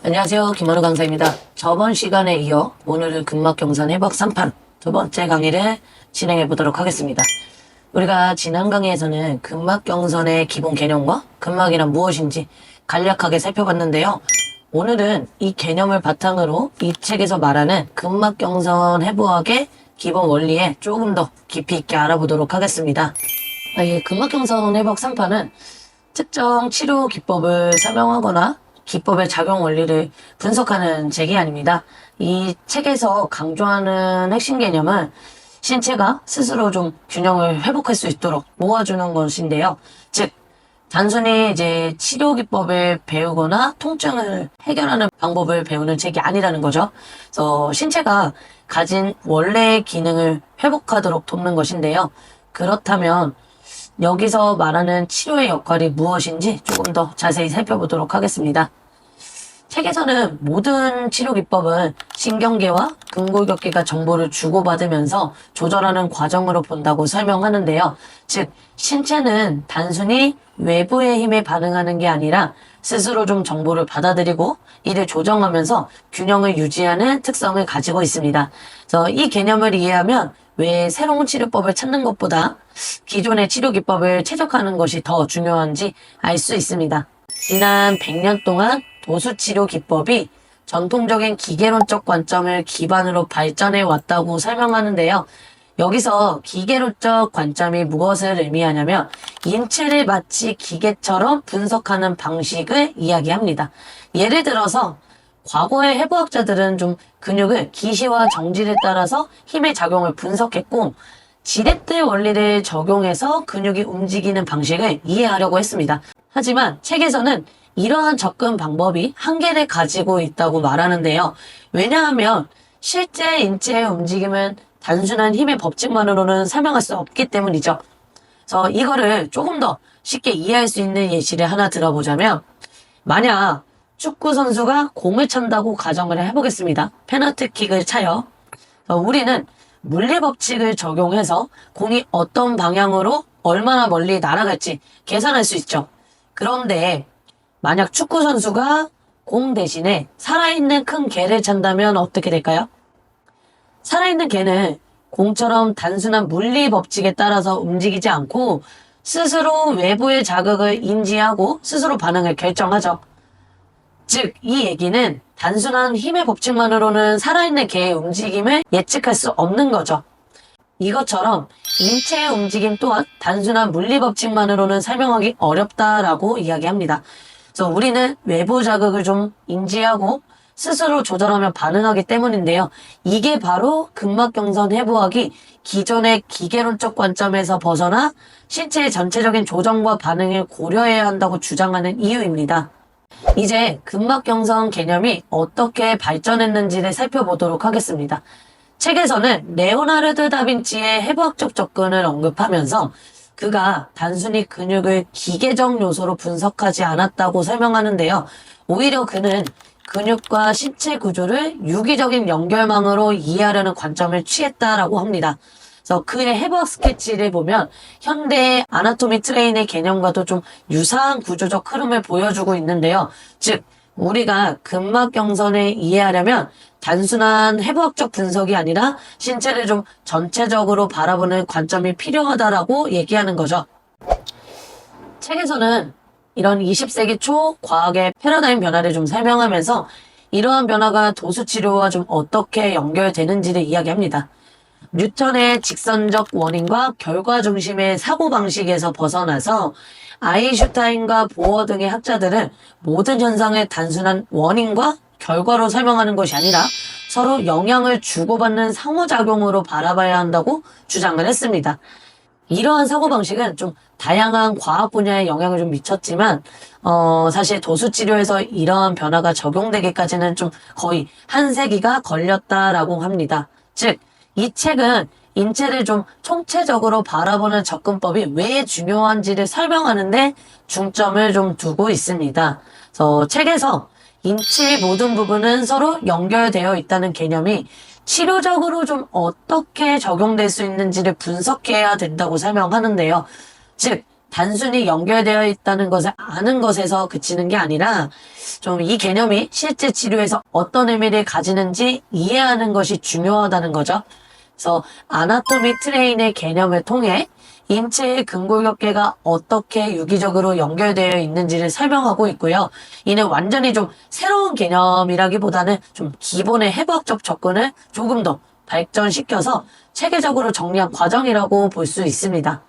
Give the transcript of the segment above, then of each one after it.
안녕하세요. 김한우 강사입니다. 저번 시간에 이어 오늘은 근막경선 해박 3판 두 번째 강의를 진행해 보도록 하겠습니다. 우리가 지난 강의에서는 근막경선의 기본 개념과 근막이란 무엇인지 간략하게 살펴봤는데요. 오늘은 이 개념을 바탕으로 이 책에서 말하는 근막경선 해부학의 기본 원리에 조금 더 깊이 있게 알아보도록 하겠습니다. 이 근막경선 해박 3판은 특정 치료 기법을 설명하거나 기법의 작용 원리를 분석하는 책이 아닙니다. 이 책에서 강조하는 핵심 개념은 신체가 스스로 좀 균형을 회복할 수 있도록 모아주는 것인데요. 즉, 단순히 이제 치료 기법을 배우거나 통증을 해결하는 방법을 배우는 책이 아니라는 거죠. 그래서 신체가 가진 원래의 기능을 회복하도록 돕는 것인데요. 그렇다면 여기서 말하는 치료의 역할이 무엇인지 조금 더 자세히 살펴보도록 하겠습니다. 책에서는 모든 치료 기법은 신경계와 근골격계가 정보를 주고받으면서 조절하는 과정으로 본다고 설명하는데요. 즉, 신체는 단순히 외부의 힘에 반응하는 게 아니라 스스로 좀 정보를 받아들이고 이를 조정하면서 균형을 유지하는 특성을 가지고 있습니다. 그래서 이 개념을 이해하면 왜 새로운 치료법을 찾는 것보다 기존의 치료 기법을 최적화하는 것이 더 중요한지 알 수 있습니다. 지난 100년 동안 도수치료 기법이 전통적인 기계론적 관점을 기반으로 발전해 왔다고 설명하는데요. 여기서 기계론적 관점이 무엇을 의미하냐면 인체를 마치 기계처럼 분석하는 방식을 이야기합니다. 예를 들어서 과거의 해부학자들은 좀 근육을 기시와 정지를 따라서 힘의 작용을 분석했고 지렛대 원리를 적용해서 근육이 움직이는 방식을 이해하려고 했습니다. 하지만 책에서는 이러한 접근 방법이 한계를 가지고 있다고 말하는데요. 왜냐하면 실제 인체의 움직임은 단순한 힘의 법칙만으로는 설명할 수 없기 때문이죠. 그래서 이거를 조금 더 쉽게 이해할 수 있는 예시를 하나 들어보자면 만약 축구 선수가 공을 찬다고 가정을 해보겠습니다. 페널티킥을 차요. 우리는 물리 법칙을 적용해서 공이 어떤 방향으로 얼마나 멀리 날아갈지 계산할 수 있죠. 그런데 만약 축구 선수가 공 대신에 살아있는 큰 개를 찬다면 어떻게 될까요? 살아있는 개는 공처럼 단순한 물리 법칙에 따라서 움직이지 않고 스스로 외부의 자극을 인지하고 스스로 반응을 결정하죠. 즉, 이 얘기는 단순한 힘의 법칙만으로는 살아있는 개의 움직임을 예측할 수 없는 거죠. 이것처럼 인체의 움직임 또한 단순한 물리 법칙만으로는 설명하기 어렵다라고 이야기합니다. 그래서 우리는 외부 자극을 좀 인지하고 스스로 조절하며 반응하기 때문인데요. 이게 바로 근막경선 해부학이 기존의 기계론적 관점에서 벗어나 신체의 전체적인 조정과 반응을 고려해야 한다고 주장하는 이유입니다. 이제 근막경선 개념이 어떻게 발전했는지를 살펴보도록 하겠습니다. 책에서는 레오나르도 다빈치의 해부학적 접근을 언급하면서 그가 단순히 근육을 기계적 요소로 분석하지 않았다고 설명하는데요. 오히려 그는 근육과 신체 구조를 유기적인 연결망으로 이해하려는 관점을 취했다라고 합니다. 그래서 그의 해부학 스케치를 보면 현대의 아나토미 트레인의 개념과도 좀 유사한 구조적 흐름을 보여주고 있는데요. 즉, 우리가 근막경선을 이해하려면 단순한 해부학적 분석이 아니라 신체를 좀 전체적으로 바라보는 관점이 필요하다라고 얘기하는 거죠. 책에서는 이런 20세기 초 과학의 패러다임 변화를 좀 설명하면서 이러한 변화가 도수치료와 좀 어떻게 연결되는지를 이야기합니다. 뉴턴의 직선적 원인과 결과 중심의 사고방식에서 벗어나서 아인슈타인과 보어 등의 학자들은 모든 현상을 단순한 원인과 결과로 설명하는 것이 아니라 서로 영향을 주고받는 상호작용으로 바라봐야 한다고 주장을 했습니다. 이러한 사고방식은 좀 다양한 과학 분야에 영향을 좀 미쳤지만 사실 도수치료에서 이러한 변화가 적용되기까지는 좀 거의 한 세기가 걸렸다라고 합니다. 즉, 이 책은 인체를 좀 총체적으로 바라보는 접근법이 왜 중요한지를 설명하는데 중점을 좀 두고 있습니다. 그래서 책에서 인체의 모든 부분은 서로 연결되어 있다는 개념이 치료적으로 좀 어떻게 적용될 수 있는지를 분석해야 된다고 설명하는데요. 즉, 단순히 연결되어 있다는 것을 아는 것에서 그치는 게 아니라 좀 이 개념이 실제 치료에서 어떤 의미를 가지는지 이해하는 것이 중요하다는 거죠. 그래서 아나토미 트레인의 개념을 통해 인체의 근골격계가 어떻게 유기적으로 연결되어 있는지를 설명하고 있고요. 이는 완전히 좀 새로운 개념이라기보다는 좀 기본의 해부학적 접근을 조금 더 발전시켜서 체계적으로 정리한 과정이라고 볼 수 있습니다.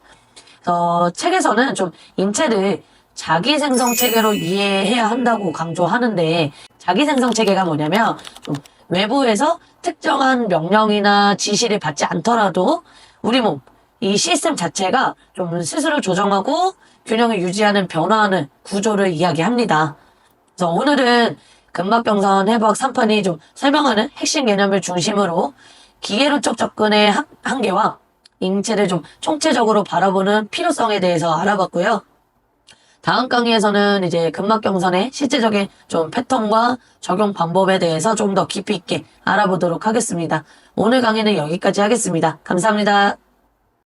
책에서는 좀 인체를 자기 생성 체계로 이해해야 한다고 강조하는데, 자기 생성 체계가 뭐냐면 좀 외부에서 특정한 명령이나 지시를 받지 않더라도 우리 몸, 이 시스템 자체가 좀 스스로 조정하고 균형을 유지하는 변화하는 구조를 이야기합니다. 그래서 오늘은 근막경선 해부학 3판이 좀 설명하는 핵심 개념을 중심으로 기계론적 접근의 한계와 인체를 좀 총체적으로 바라보는 필요성에 대해서 알아봤고요. 다음 강의에서는 이제 근막경선의 실제적인 좀 패턴과 적용 방법에 대해서 좀 더 깊이 있게 알아보도록 하겠습니다. 오늘 강의는 여기까지 하겠습니다. 감사합니다.